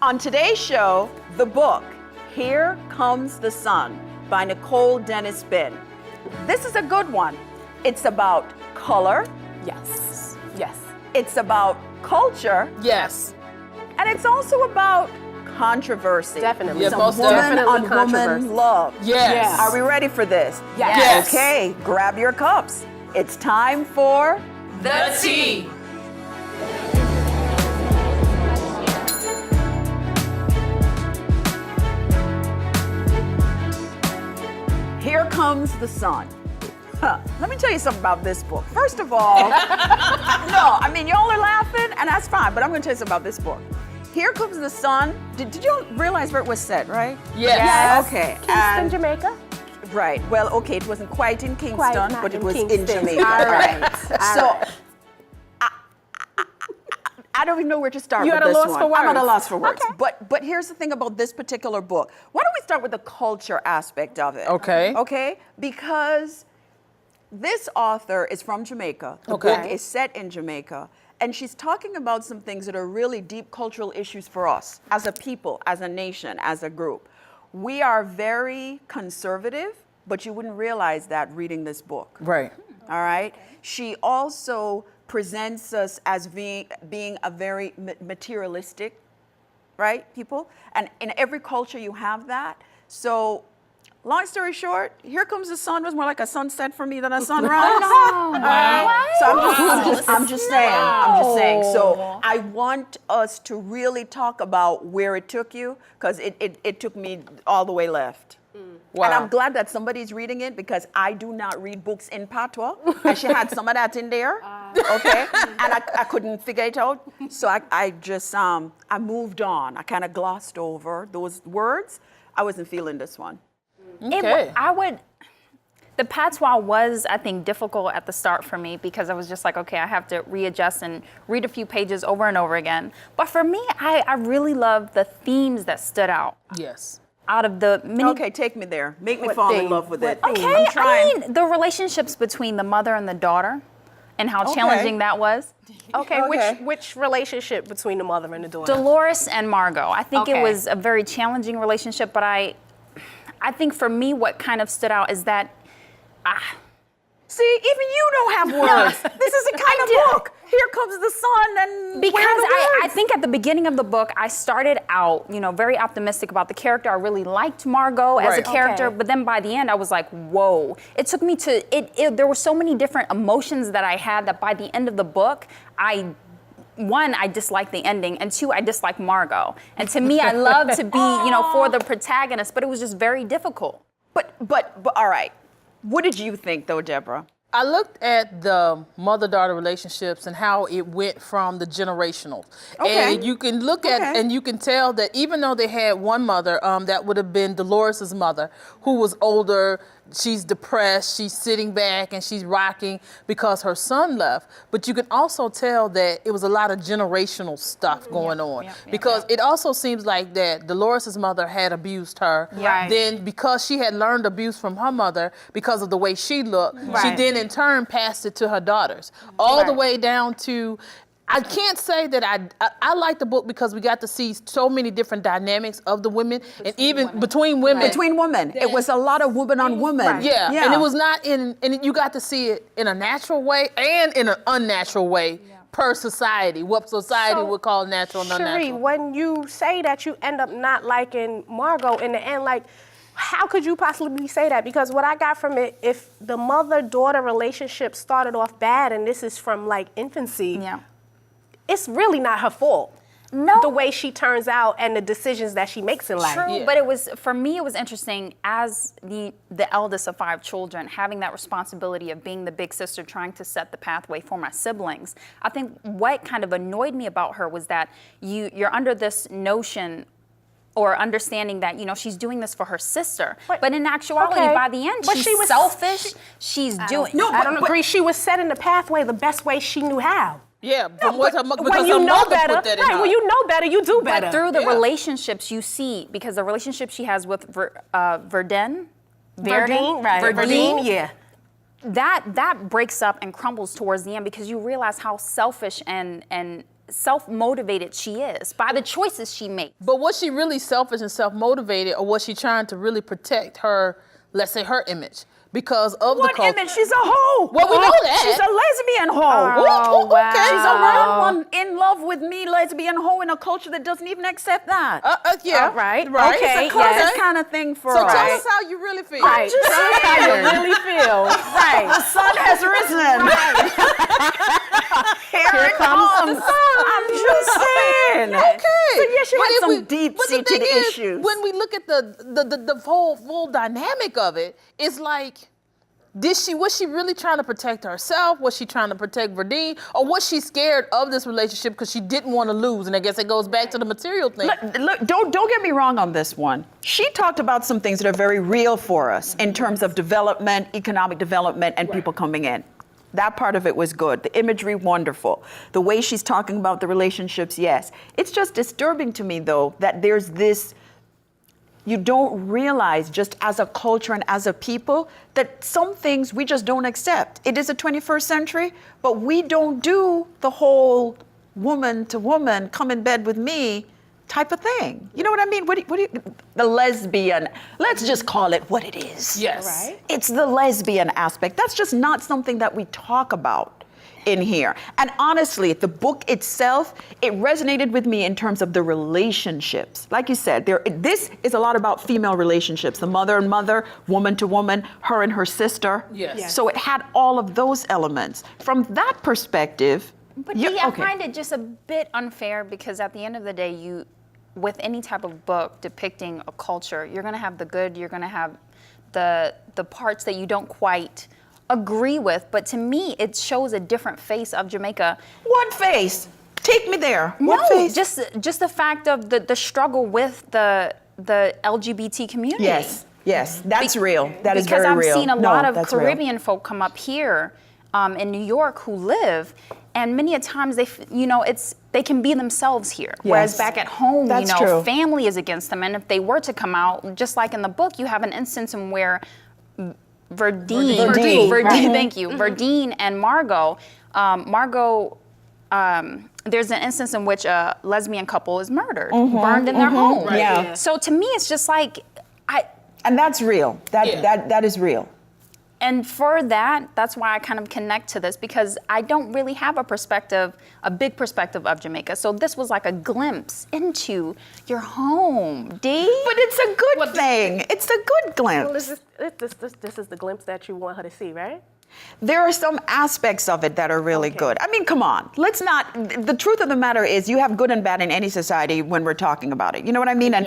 On today's show, the book, Here Comes the Sun by Nicole Dennis-Benn. This is a good one. It's about color. Yes. Yes. It's about culture. Yes. And it's also about controversy. Definitely. Yeah, Some woman on woman love. Yes. Are we ready for this? Yes. Okay, grab your cups. It's time for The tea. Here Comes the Sun. Let me tell you something about this book. First of all, you all are laughing, and that's fine, but I'm going to tell you something about this book. Here Comes the Sun. Did you realize where it was set, right? Yes. Okay. Kingston, Jamaica. Right. Well, okay, it wasn't quite in Kingston, but it was in Kingston. Jamaica. All right. So, I don't even know where to start You with at a this loss one. for words. I'm at a loss for words. Okay. But here's the thing about this particular book. Why don't we start with the culture aspect of it? Okay. Okay? Because this author is from Jamaica. The Okay. book is set in Jamaica. And she's talking about some things that are really deep cultural issues for us as a people, as a nation, as a group. We are very conservative, but you wouldn't realize that reading this book. Right. All right? She also presents us as being a very materialistic, right, people? And in every culture you have that. So, long story short, Here Comes the Sun was more like a sunset for me than a sunrise. So I'm just saying. So I want us to really talk about where it took you, because it took me all the way left. Wow. And I'm glad that somebody's reading it, because I do not read books in patois, and she had some of that in there, okay? And I couldn't figure it out, so I just, I moved on. I kind of glossed over those words. I wasn't feeling this one. Okay. The patois was, I think, difficult at the start for me, because I was just like, okay, I have to readjust and read a few pages over and over again. But for me, I really loved the themes that stood out. Yes. Out of the many. Okay, take me there. Make me fall in love with it. Okay, I'm trying. I mean, the relationships between the mother and the daughter and how challenging that was. Okay, Okay. which relationship between the mother and the daughter? Dolores and Margot. I think it Okay. was a very challenging relationship, but I think for me what kind of stood out is that See, even you don't have words. This is the kind of book. Here Comes the Sun, and because where are the I words? think at the beginning of the book, I started out, very optimistic about the character. I really liked Margot as a Right. character, Okay. but then by the end, I was like, whoa. It took me to, there were so many different emotions that I had that by the end of the book, one, I disliked the ending, and two, I disliked Margot. And to me, I love to be, for the protagonist, but it was just very difficult. But all right. What did you think, though, Deborah? I looked at the mother-daughter relationships and how it went from the generational. Okay. And you can look at and you can tell that even though they had one mother, that would have been Dolores's mother, who was older, she's depressed, she's sitting back and she's rocking because her son left. But you can also tell that it was a lot of generational stuff going on. Because it also seems like that Dolores's mother had abused her. Right. Then because she had learned abuse from her mother because of the way she looked, she Right. then in turn passed it to her daughters. All the way down to, I can't say that I like the book because we got to see so many different dynamics of the women and even between women. Between women. It was a lot of woman on woman. Yeah, and it was not and you got to see it in a natural way and in an unnatural way per society, what society would call natural and Cherie, unnatural. when you say that you end up not liking Margot in the end, like, how could you possibly say that? Because what I got from it, if the mother-daughter relationship started off bad, and this is from like infancy, it's really not her fault. No. The way she turns out and the decisions that she makes in life. True, but for me, it was interesting as the eldest of 5 children, having that responsibility of being the big sister, trying to set the pathway for my siblings. I think what kind of annoyed me about her was that you're under this notion or understanding that, she's doing this for her sister. But in actuality, by the end, But she's she was selfish. She's doing... I don't agree. She was setting the pathway the best way she knew how. Yeah, from what her because when you her know mother better, put that in her. when you know better, you do better. But through the relationships you see, because the relationship she has with Verdine, yeah. that breaks up and crumbles towards the end, because you realize how selfish and self-motivated she is by the choices she makes. But was she really selfish and self-motivated, or was she trying to really protect her, let's say, her image? Because of What the culture. image? She's a hoe. Well, we know that. She's a lesbian hoe. Oh, wow. She's a real one in love with me, lesbian hoe in a culture that doesn't even accept that. Yeah. Right. Right. Okay. It's a closet yes. kind of thing for So us. tell us how you really feel. Right. just Tell us how you really feel. Right. The sun has risen. Here it comes the sun. I'm just saying. Okay. So yeah, she But had if some but the deep-seated thing is, issues. when we look at the whole full dynamic of it, it's like, was she really trying to protect herself? Was she trying to protect Verdine? Or was she scared of this relationship because she didn't want to lose? And I guess it goes back to the material thing. Look, don't get me wrong on this one. She talked about some things that are very real for us in terms of development, economic development, and people coming in. That part of it was good. The imagery, wonderful. The way she's talking about the relationships, yes. It's just disturbing to me, though, that there's this, you don't realize just as a culture and as a people that some things we just don't accept. It is a 21st century, but we don't do the whole woman to woman, come in bed with me type of thing. You know what I mean? The lesbian, let's just call it what it is. Yes. Right. It's the lesbian aspect. That's just not something that we talk about in here. And honestly, the book itself, it resonated with me in terms of the relationships. Like you said, this is a lot about female relationships, the mother and mother, woman to woman, her and her sister. Yes. Yes. So it had all of those elements. From that perspective, But I find it just a bit unfair because at the end of the day, with any type of book depicting a culture, you're going to have the good, you're going to have the parts that you don't quite agree with. But to me, it shows a different face of Jamaica. What face? Take me there. What No, face? just the fact of the struggle with the LGBT community. Yes, that's real. That is because very real. I've seen a No, lot of that's real. Caribbean folk come up here in New York who live, and many a times they can be themselves here. Whereas Yes. back at home, That's true. family is against them, and if they were to come out, just like in the book, you have an instance in where Verdine, Verdine. thank you, Verdine and Margot, there's an instance in which a lesbian couple is murdered, burned in their home. Right. Yeah. So to me, it's just like, And that's real. That is real. and for that's why I kind of connect to this, because I don't really have a big perspective of Jamaica. So this was like a glimpse into your home, D. But it's a good thing. It's a good Well, glimpse. this is the glimpse that you want her to see, right? There are some aspects of it that are really good. I mean, come on. Let's not, the truth of the matter is you have good and bad in any society when we're talking about it. You know what I mean? And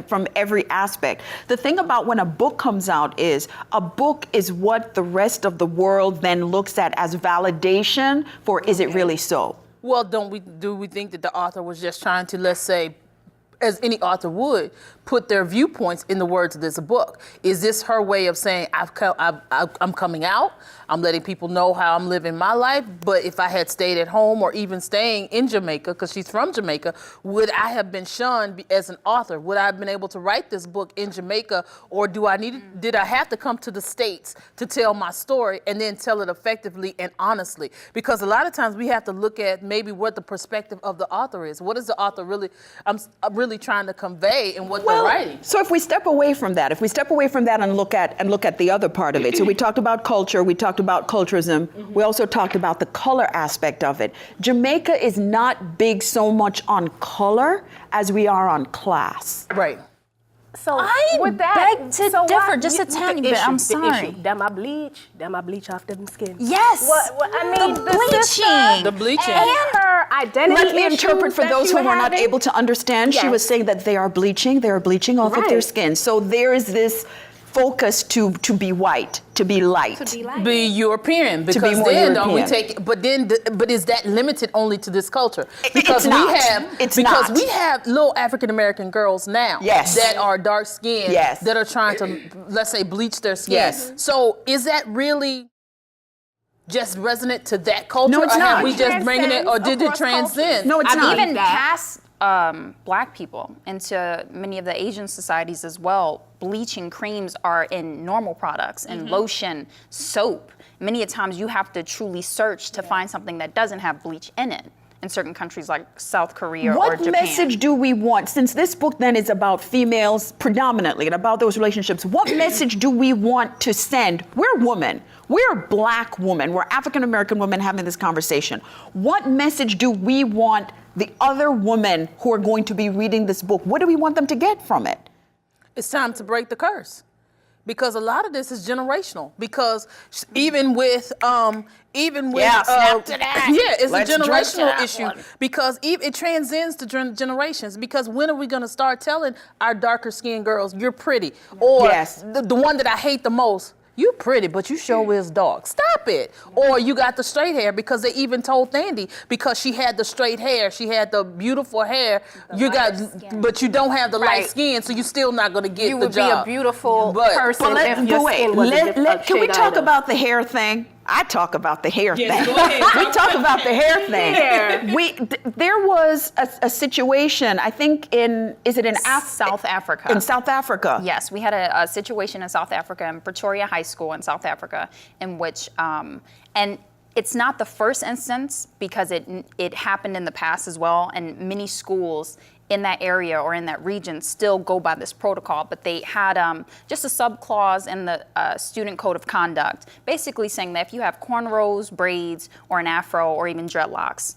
from every aspect. The thing about when a book comes out is a book is what the rest of the world then looks at as validation for is it really so? Well, do we think that the author was just trying to, let's say, as any author would, put their viewpoints in the words of this book? Is this her way of saying, I'm coming out, I'm letting people know how I'm living my life, but if I had stayed at home or even staying in Jamaica, because she's from Jamaica, would I have been shunned as an author? Would I have been able to write this book in Jamaica, or did I have to come to the States to tell my story and then tell it effectively and honestly? Because a lot of times we have to look at maybe what the perspective of the author is. What is the author really trying to convey in what they're writing? So if we step away from that, and look at the other part of it. So we talked about culture, we talked about culturism, we also talked about the color aspect of it. Jamaica is not big so much on color as we are on class. Right. So I with that, beg to so differ why- just a the tiny bit. issue, I'm the sorry. issue. Them I bleach off them skin. Yes. I mean, the sister bleaching. The bleaching. and her identity. Let me interpret for issues those that who you were not having. able to understand. She Yes. was saying that they are bleaching off of their Right. skin. So there is this focus to be white, to be light. To be like Be European, because be more then don't we European. take? But is that limited only to this culture? It's Because not. we Not. have little African American girls now, Yes. that are dark skinned, Yes. that are trying to, let's say, bleach their skin. Yes. So is that really just resonant to that culture? No, it's or not. Have we just bringing it, or did it Across transcend? No, it's I've not. even cast Black people into many of the Asian societies as well. Bleaching creams are in normal products, and lotion, soap. Many a times you have to truly search to find something that doesn't have bleach in it. in certain countries like South Korea or What Japan. message do we want, since this book then is about females predominantly and about those relationships, what message do we want to send? We're women. We're Black women. We're African American women having this conversation. What message do we want the other women who are going to be reading this book, what do we want them to get from it? It's time to break the curse. Because a lot of this is generational. Because even with snap to that. Yeah, it's Let's a drink to generational that issue. one. Because it transcends to generations. Because when are we going to start telling our darker skinned girls, you're pretty, or Yes. the one that I hate the most, you pretty, but you sure is dark. Stop it. Or you got the straight hair, because they even told Thandi, because she had the straight hair, she had the beautiful hair, but you don't have the light Right. skin, so you're still not going to get You the would job. be a beautiful But- person But if your skin was a can we shade talk lighter. about the hair thing? I talk about the hair Yes, thing. go ahead. We talk about the hair thing. Hair. There was a situation, I think is it in South Africa. In South Africa. Yes, we had a situation in South Africa, in Pretoria High School in South Africa, in which, and it's not the first instance, because it happened in the past as well, and many schools in that area or in that region still go by this protocol, but they had just a subclause in the student code of conduct, basically saying that if you have cornrows, braids, or an afro, or even dreadlocks,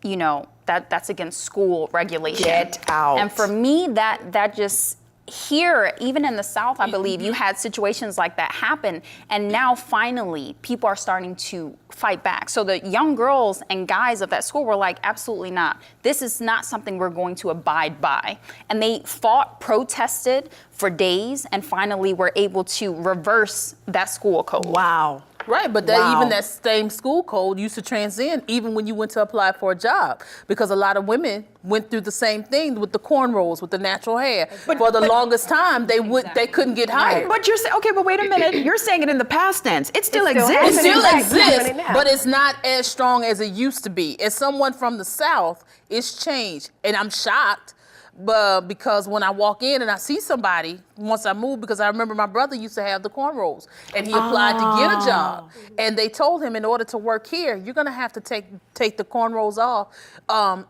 you know, that's against school regulation. Get out. And for me, that just, here, even in the South, I believe, you had situations like that happen, and now finally people are starting to fight back. So the young girls and guys of that school were like, absolutely not. This is not something we're going to abide by. And they fought, protested for days, and finally were able to reverse that school code. Wow. Right, but even that same school code used to transcend even when you went to apply for a job, because a lot of women went through the same thing with the cornrows, with the natural hair. But for the longest time, they couldn't get hired. But you're saying, okay, but wait a minute. You're saying it in the past tense. It still It's still exists. It still Happening exists, now. but it's not as strong as it used to be. As someone from the South, it's changed, and I'm shocked. But because when I walk in and I see somebody, once I moved, because I remember my brother used to have the cornrows, and he applied to get a job, and they told him, in order to work here, you're gonna have to take the cornrows off,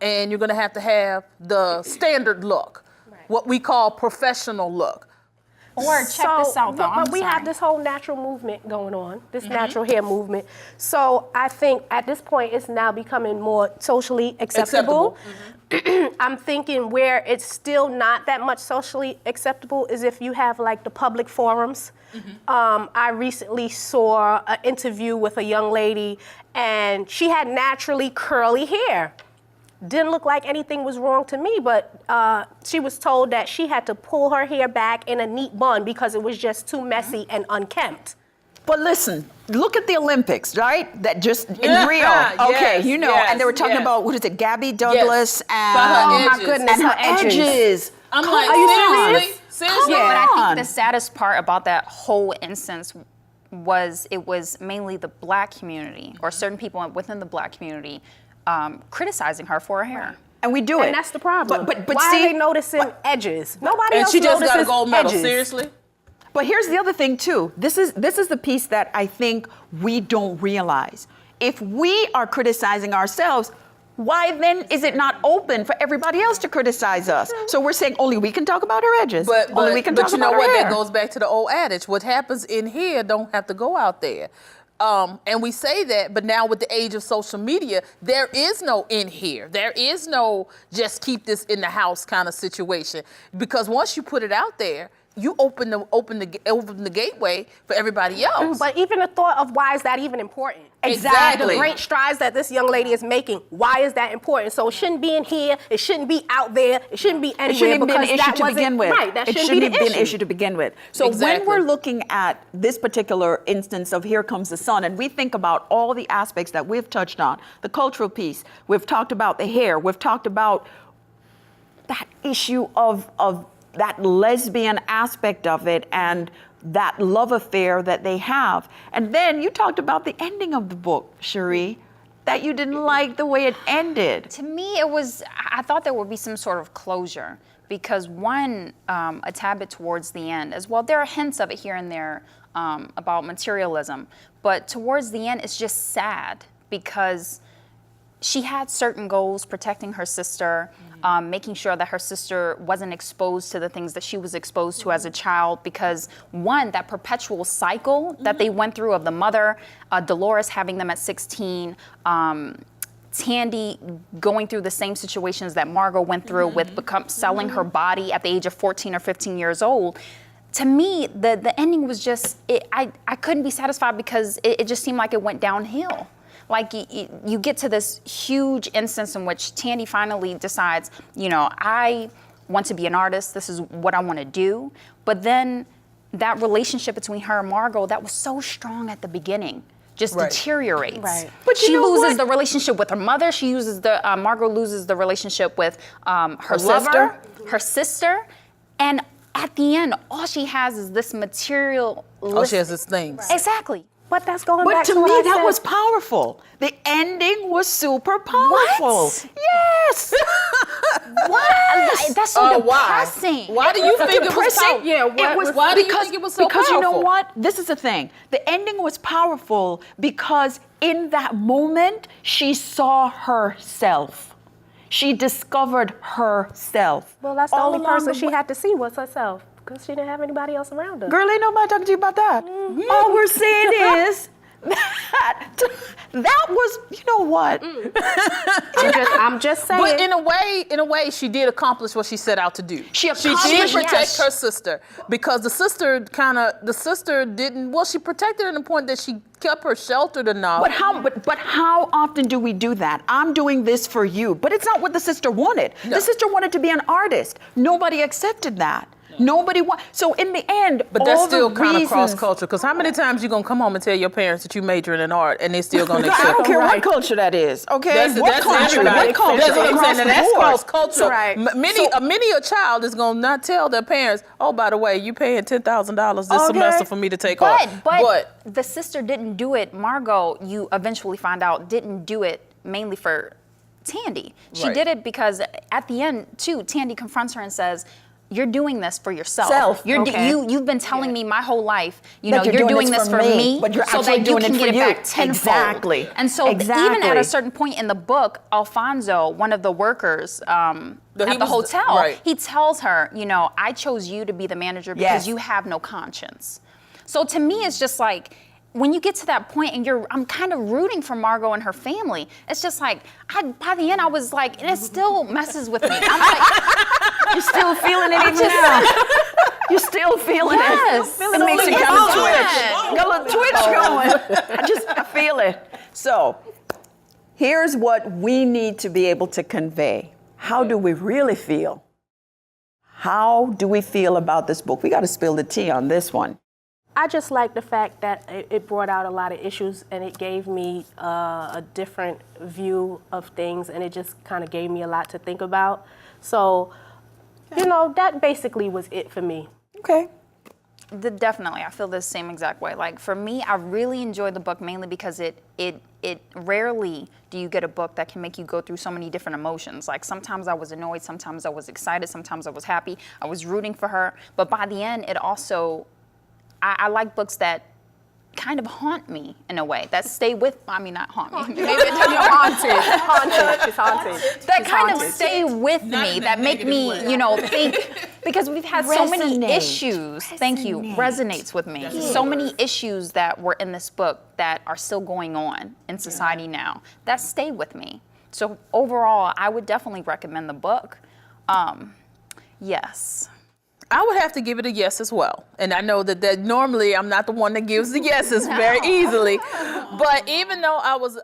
and you're gonna have the standard look, what we call professional look. Or check this out, though. But we have this whole natural movement going on, this natural hair movement. So I think at this point it's now becoming more socially acceptable. I'm thinking where it's still not that much socially acceptable is if you have like the public forums. I recently saw an interview with a young lady, and she had naturally curly hair. Didn't look like anything was wrong to me, but she was told that she had to pull her hair back in a neat bun because it was just too messy and unkempt. But listen, look at the Olympics, right? That just in Yeah, Rio. Okay, yes, you know, and they were talking yes. about, what is it, Gabby Douglas By and her Oh my edges. goodness, and her her edges. edges. I'm Come like, on. seriously? Seriously? Come But I on. think the saddest part about that whole instance was it was mainly the Black community, or certain people within the Black community, criticizing her for her hair. And we do it. And that's the problem. But Why see, are they noticing edges? Nobody And else she just notices got a gold medal. edges. Seriously? But here's the other thing too. This is the piece that I think we don't realize. If we are criticizing ourselves, why then is it not open for everybody else to criticize us? So we're saying only we can talk about our edges. Only we can talk you know about what? our hair. That goes back to the old adage. What happens in here don't have to go out there. And we say that, but now with the age of social media, there is no in here. There is no just keep this in the house kind of situation. Because once you put it out there, you open the gateway for everybody else. But even the thought of why is that even important? Exactly. The great strides that this young lady is making, why is that important? So it shouldn't be in here, it shouldn't be out there, it shouldn't be anywhere It shouldn't even be an because issue that to wasn't begin with. right. That It shouldn't be the an issue to begin with. So Exactly. when we're looking at this particular instance of Here Comes the Sun, and we think about all the aspects that we've touched on, the cultural piece, we've talked about the hair, we've talked about that issue of that lesbian aspect of it and that love affair that they have. And then you talked about the ending of the book, Cherie, that you didn't like the way it ended. To me, I thought there would be some sort of closure, because a tad bit towards the end as well, there are hints of it here and there about materialism, but towards the end, it's just sad because she had certain goals, protecting her sister, making sure that her sister wasn't exposed to the things that she was exposed to as a child, because one, that perpetual cycle that they went through of the mother, Dolores having them at 16, Tandy going through the same situations that Margot went through with selling her body at the age of 14 or 15 years old. To me, the ending was just, I couldn't be satisfied because it just seemed like it went downhill. Like you get to this huge instance in which Tandy finally decides, you know, I want to be an artist. This is what I want to do. But then that relationship between her and Margot that was so strong at the beginning just deteriorates. Right. But she you know loses what? the relationship with her mother. She uses Margot loses the relationship with her lover. her sister, and at the end, all she has is this material. All she has is things. Exactly. But that's going But back to to me, what I that said. was powerful. The ending was super powerful. What? Yes. What? That's so depressing. Why do you think it was Depressing? powerful? Yeah, Why do you think it was so because powerful? you know what? This is the thing. The ending was powerful because in that moment, she saw herself. She discovered herself. Well, that's the All only along person the she way. had to see was herself, because she didn't have anybody else around her. Girl, ain't nobody talking to you about that. All we're saying is that was, you know what? I'm just saying. But in a way, she did accomplish what she set out to do. She did accomplished, protect yes. her sister, because the sister didn't. Well, she protected her to the point that she kept her sheltered enough. But how often do we do that? I'm doing this for you, but it's not what the sister wanted. No. The sister wanted to be an artist. Nobody accepted that. Nobody so in the end, But that's all still the kind of reasons- cross culture. Because how many times you gonna come home and tell your parents that you majored in art and they still gonna I accept? don't care Right. what culture that is. Okay, That's what culture? everybody. What culture? That's what I'm Across saying. the That's board. cross culture. Right. Many a child is gonna not tell their parents, "Oh, by the way, you paying $10,000 this Okay. semester for me to take art." But the sister didn't do it. Margot, you eventually find out, didn't do it mainly for Tandy. She Right. did it because at the end, too, Tandy confronts her and says, "You're doing this for yourself. Self, okay. You've been telling me my whole life, That you're doing this for me, but you're so actually that you doing can it for get it you." back tenfold." Exactly. And so even at Exactly. a certain point in the book, Alfonso, one of the workers at the was- hotel, right. he tells her, I chose you to be the manager because Yes. you have no conscience. So to me, it's just like, when you get to that point and I'm kind of rooting for Margot and her family. It's just like, by the end I was like, and it still messes with me. I'm like, You're still feeling it even now. You're still feeling Yes. it. It makes you Yes. kind of Yes. twitch. Got a little twitch going. I feel it. So here's what we need to be able to convey. How do we really feel? How do we feel about this book? We got to spill the tea on this one. I just like the fact that it brought out a lot of issues, and it gave me a different view of things, and it just kind of gave me a lot to think about. So, that basically was it for me. Okay. Definitely, I feel the same exact way. Like for me, I really enjoyed the book mainly because it rarely do you get a book that can make you go through so many different emotions. Like sometimes I was annoyed, sometimes I was excited, sometimes I was happy, I was rooting for her. But by the end, it also, I like books that kind of haunt me in a way, that stay with, not haunt me. Maybe it doesn't Haunted. She's haunted. that She's kind haunted. of stay with Not me, in that that make me, think, because we've had so many Resonate. issues. Thank you. Resonates with me. So many issues that were in this book that are still going on in society now that stay with me. So overall, I would definitely recommend the book. Yes. I would have to give it a yes as well. And I know that normally I'm not the one that gives the yeses very easily. But even though I was,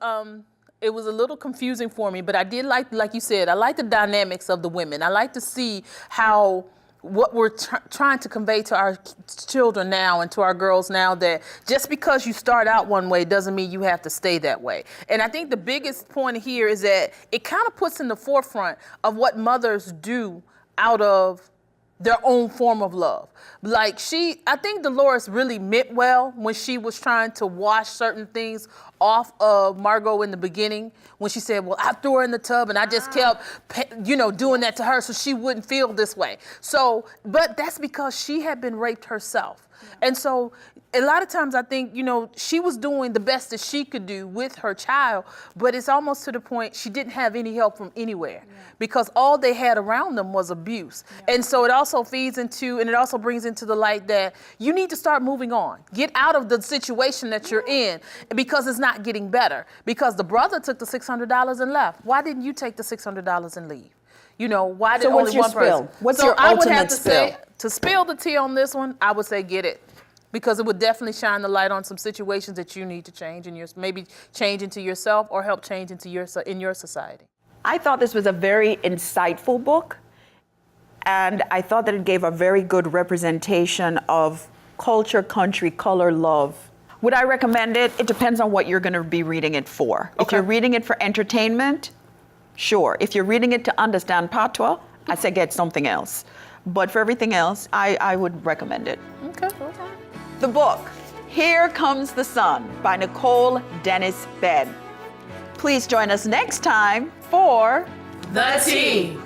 it was a little confusing for me, but I did like you said, I like the dynamics of the women. I like to see how, what we're trying to convey to our children now and to our girls now, that just because you start out one way doesn't mean you have to stay that way. And I think the biggest point here is that it kind of puts in the forefront of what mothers do out of their own form of love. Like I think Dolores really meant well when she was trying to wash certain things off of Margot in the beginning when she said, well, I threw her in the tub and I just kept, doing that to her so she wouldn't feel this way. So, but that's because she had been raped herself. And so a lot of times I think, she was doing the best that she could do with her child, but it's almost to the point she didn't have any help from anywhere because all they had around them was abuse. And so it also feeds into, and it also brings into the light that you need to start moving on. Get out of the situation that you're in because it's not getting better. Because the brother took the $600 and left. Why didn't you take the $600 and leave? Why did So what's only your one person? spill? What's so your I would have ultimate to spill? say, to spill the tea on this one, I would say get it. Because it would definitely shine the light on some situations that you need to change in maybe change into yourself or help change into in your society. I thought this was a very insightful book, and I thought that it gave a very good representation of culture, country, color, love. Would I recommend it? It depends on what you're going to be reading it for. If you're reading it for entertainment, sure. If you're reading it to understand patois, I say get something else. But for everything else, I would recommend it. Okay. The book, Here Comes the Sun by Nicole Dennis-Benn. Please join us next time for The Tea.